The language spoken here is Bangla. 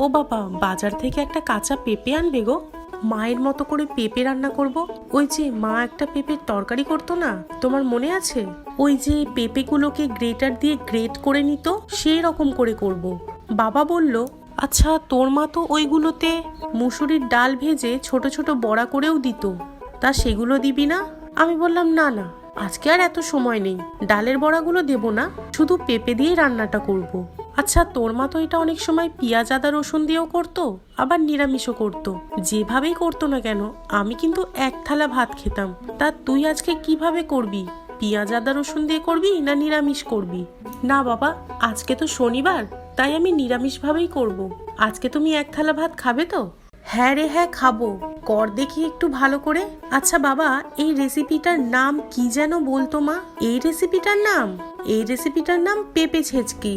ও বাবা, বাজার থেকে একটা কাঁচা পেঁপে আনবে গো। মায়ের মতো করে পেঁপে রান্না করব। ওই যে মা একটা পেঁপের তরকারি করতো না, তোমার মনে আছে? ওই যে পেঁপেগুলোকে গ্রেটার দিয়ে গ্রেট করে নিত, সেই রকম করে করব। বাবা বলল, আচ্ছা তোর মা তো ওইগুলোতে মুসুরির ডাল ভেজে ছোট ছোট বড়া করেও দিত, তা সেগুলো দিবি না? আমি বললাম না না, আজকে আর এত সময় নেই, ডালের বড়াগুলো দেব না, শুধু পেঁপে দিয়েই রান্নাটা করব। আচ্ছা তোর মা তো এটা অনেক সময় পেঁয়াজ আদা রসুন দিয়েও করতো, আবার নিরামিষও করতো। যেভাবেই করতো না কেন, আমি কিন্তু এক থালা ভাত খেতাম। তা তুই আজকে কিভাবে করবি? পেঁয়াজ আদা রসুন দিয়ে করবি না নিরামিষ করবি? না বাবা, আজকে তো শনিবার, তাই আমি নিরামিষ ভাবেই করব। আজকে তুমি এক থালা ভাত খাবে তো? হ্যাঁ রে হ্যাঁ, খাবো। কর দেখি একটু ভালো করে। আচ্ছা বাবা, এই রেসিপিটার নাম কি যেন বলতো মা? এই রেসিপিটার নাম পেঁপে ছেচকি।